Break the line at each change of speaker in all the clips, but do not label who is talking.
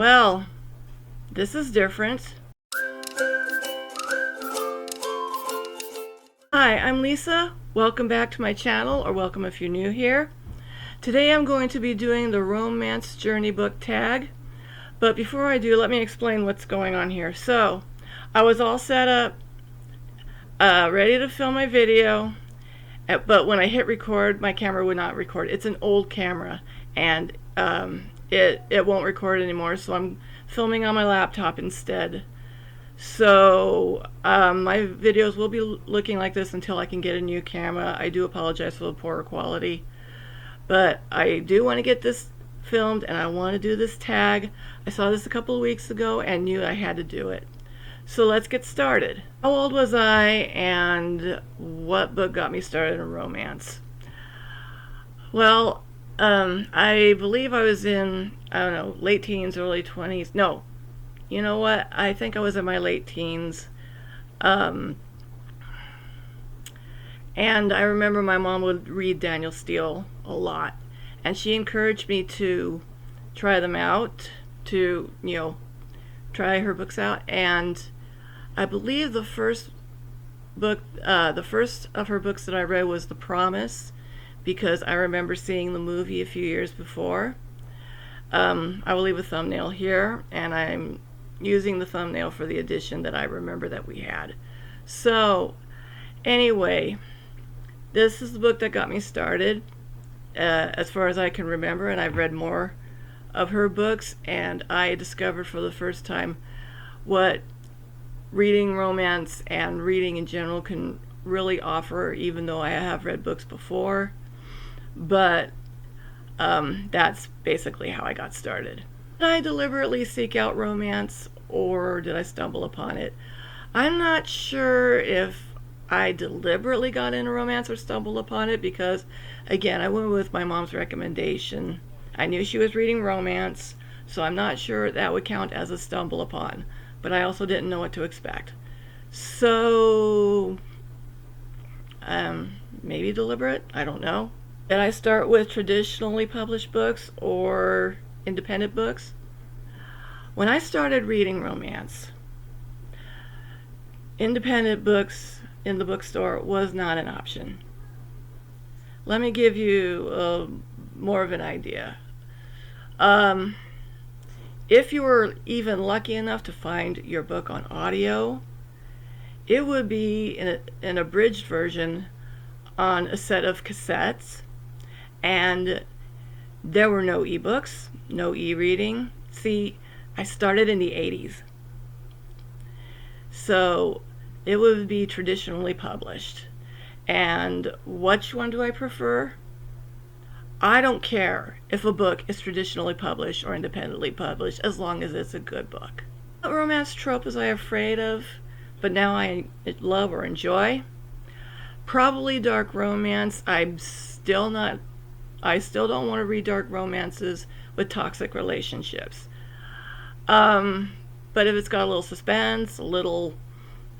Well, this is different. Hi, I'm Lisa. Welcome back to my channel, or welcome if you're new here. Today I'm going to be doing the Romance Journey book tag. But before I do, let me explain what's going on here. So, I was all set up, ready to film my video, but when I hit record, my camera would not record. It's an old camera, and it won't record anymore, so I'm filming on my laptop instead. So my videos will be looking like this until I can get a new camera. I do apologize for the poor quality, but I do want to get this filmed and I want to do this tag. I saw this a couple of weeks ago and knew I had to do it. So let's get started. How old was I and what book got me started in romance? Well, I believe I was in, I don't know, late teens, early 20s. No, you know what? I think I was in my late teens. And I remember my mom would read Daniel Steele a lot. And she encouraged me to try them out, to, try her books out. And I believe the first book, the first of her books that I read was The Promise, because I remember seeing the movie a few years before. I will leave a thumbnail here, and I'm using the thumbnail for the edition that I remember that we had. So, anyway, this is the book that got me started, as far as I can remember, and I've read more of her books, and I discovered for the first time what reading romance and reading in general can really offer, even though I have read books before. But that's basically how I got started. Did I deliberately seek out romance, or did I stumble upon it? I'm not sure if I deliberately got into romance or stumbled upon it, because again, I went with my mom's recommendation. I knew she was reading romance, so I'm not sure that would count as a stumble upon, but I also didn't know what to expect. So maybe deliberate, I don't know. Did I start with traditionally published books or independent books? When I started reading romance, independent books in the bookstore was not an option. Let me give you more of an idea. If you were even lucky enough to find your book on audio, it would be an abridged version on a set of cassettes, and there were no ebooks, no e-reading. See, I started in the 80s, so it would be traditionally published. And which one do I prefer? I don't care if a book is traditionally published or independently published, as long as it's a good book. What romance trope was I afraid of, but now I love or enjoy? Probably dark romance. I still don't want to read dark romances with toxic relationships. But if it's got a little suspense, a little,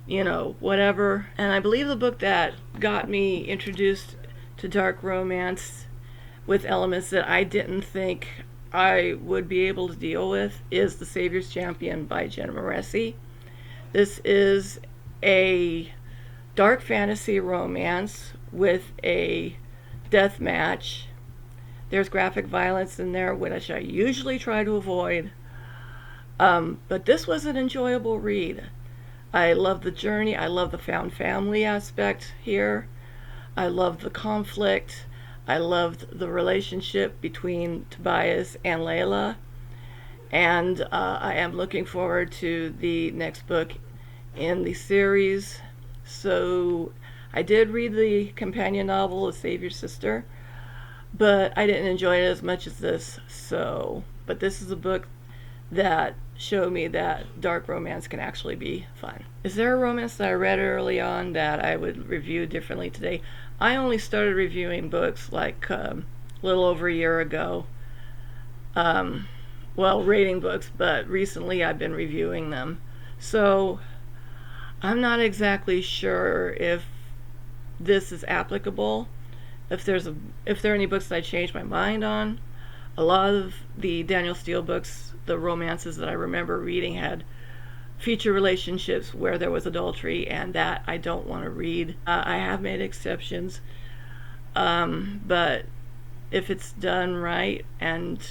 whatever. And I believe the book that got me introduced to dark romance with elements that I didn't think I would be able to deal with is The Savior's Champion by Jen Moreci. This is a dark fantasy romance with a death match. There's graphic violence in there, which I usually try to avoid. But this was an enjoyable read. I love the journey. I love the found family aspect here. I love the conflict. I loved the relationship between Tobias and Layla. And I am looking forward to the next book in the series. So I did read the companion novel, The Savior's Sister, but I didn't enjoy it as much as this. But this is a book that showed me that dark romance can actually be fun. Is there a romance that I read early on that I would review differently today? I only started reviewing books like a little over a year ago. Rating books, but recently I've been reviewing them. So I'm not exactly sure if this is applicable, if there are any books that I changed my mind on. A lot of the Daniel Steele books the romances that I remember reading had future relationships where there was adultery, and that I don't want to read. I have made exceptions, but if it's done right, and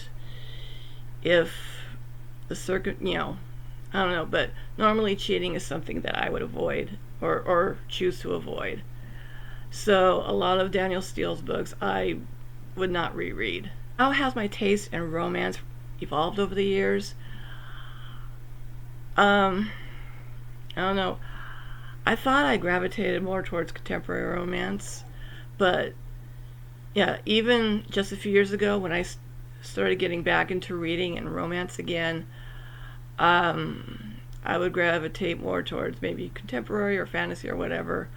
if the I don't know, but normally cheating is something that I would avoid or choose to avoid. So a lot of Daniel Steele's books I would not reread. How has my taste in romance evolved over the years? I don't know. I thought I gravitated more towards contemporary romance, but yeah, even just a few years ago when I started getting back into reading and romance again, I would gravitate more towards maybe contemporary or fantasy or whatever.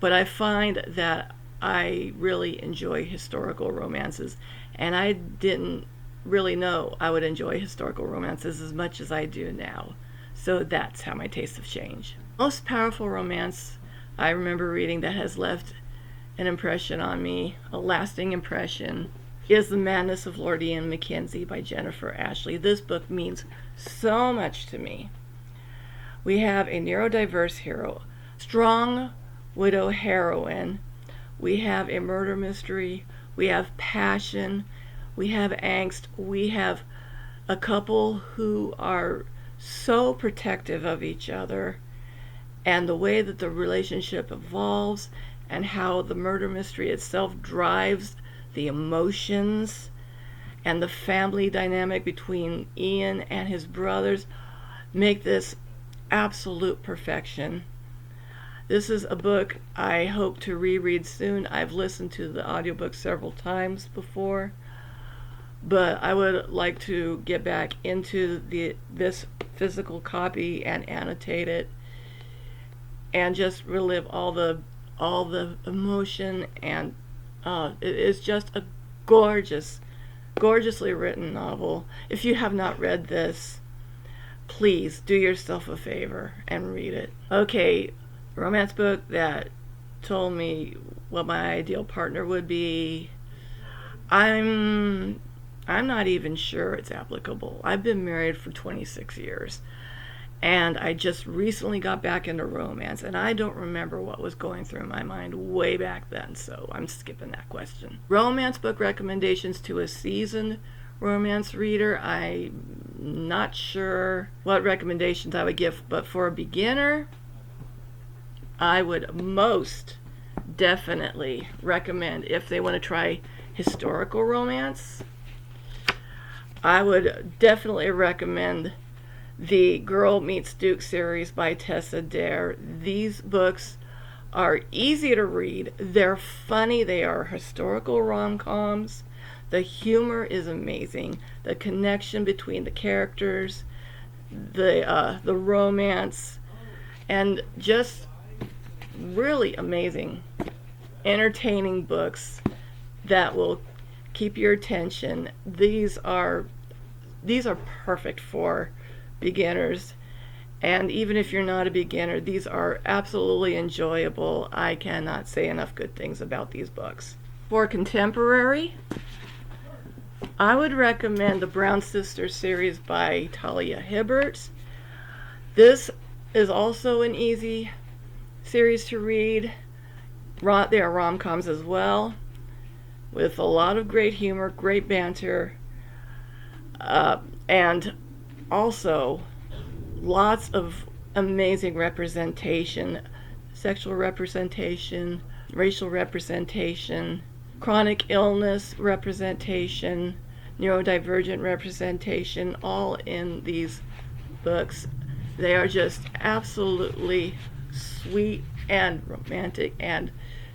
But I find that I really enjoy historical romances, and I didn't really know I would enjoy historical romances as much as I do now. So that's how my tastes have changed. Most powerful romance I remember reading that has left an impression on me, a lasting impression, is The Madness of Lord Ian Mackenzie by Jennifer Ashley. This book means so much to me. We have a neurodiverse hero, strong widow heroine. We have a murder mystery. We have passion. We have angst. We have a couple who are so protective of each other, and the way that the relationship evolves and how the murder mystery itself drives the emotions and the family dynamic between Ian and his brothers make this absolute perfection. This is a book I hope to reread soon. I've listened to the audiobook several times before, but I would like to get back into this physical copy and annotate it and just relive all the emotion, and it is just a gorgeously written novel. If you have not read this, please do yourself a favor and read it. Okay, romance book that told me what my ideal partner would be. I'm not even sure it's applicable. I've been married for 26 years, and I just recently got back into romance, and I don't remember what was going through my mind way back then, so I'm skipping that question. Romance book recommendations to a seasoned romance reader. I'm not sure what recommendations I would give, but for a beginner, I would most definitely recommend, if they want to try historical romance, I would definitely recommend the Girl Meets Duke series by Tessa Dare. These books are easy to read. They're funny. They are historical rom-coms. The humor is amazing. The connection between the characters, the romance, and just really amazing, entertaining books that will keep your attention. These are perfect for beginners, and even if you're not a beginner, these are absolutely enjoyable. I cannot say enough good things about these books. For contemporary, I would recommend the Brown Sisters series by Talia Hibbert. This is also an easy series to read. They are rom-coms as well, with a lot of great humor, great banter, and also lots of amazing representation, sexual representation, racial representation, chronic illness representation, neurodivergent representation, all in these books. They are just absolutely sweet and romantic and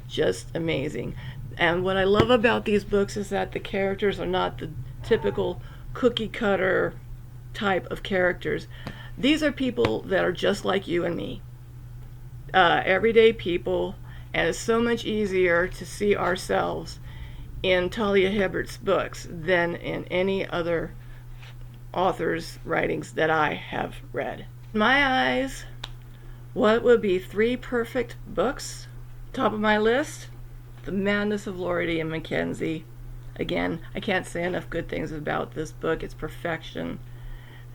just amazing. And what I love about these books is that the characters are not the typical cookie cutter type of characters. These are people that are just like you and me, everyday people, and it's so much easier to see ourselves in Talia Hibbert's books than in any other author's writings that I have read. In my eyes, what would be 3 perfect books? Top of my list, The Madness of Lord Ian Mackenzie. Again, I can't say enough good things about this book. It's perfection.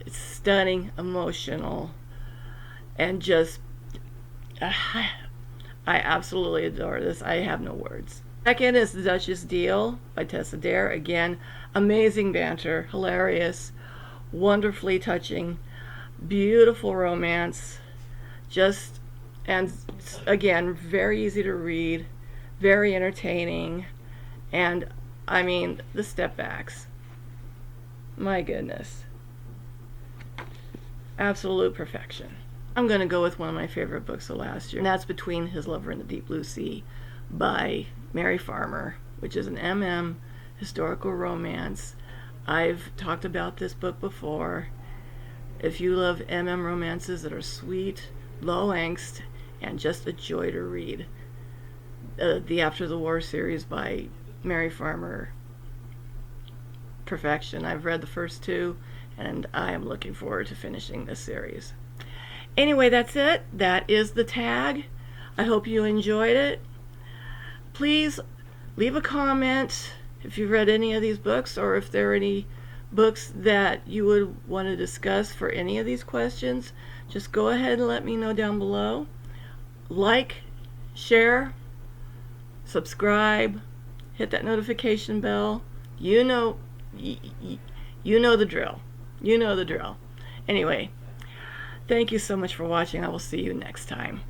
It's stunning, emotional, and just I absolutely adore this. I have no words. Second is The Duchess Deal by Tessa Dare. Again, amazing banter, hilarious, wonderfully touching, beautiful romance, just, and again, very easy to read, very entertaining, and I mean, the step backs. My goodness. Absolute perfection. I'm going to go with one of my favorite books of last year, and that's Between His Lover and the Deep Blue Sea by Mary Farmer, which is an historical romance. I've talked about this book before. If you love romances that are sweet, low angst, and just a joy to read, the After the War series by Mary Farmer, perfection. I've read the first two, and I am looking forward to finishing this series. Anyway, that's it. That is the tag. I hope you enjoyed it. Please leave a comment if you've read any of these books, or if there are any books that you would want to discuss for any of these questions. Just go ahead and let me know down below. Like, share, subscribe, hit that notification bell. You know the drill. You know the drill. Anyway, thank you so much for watching. I will see you next time.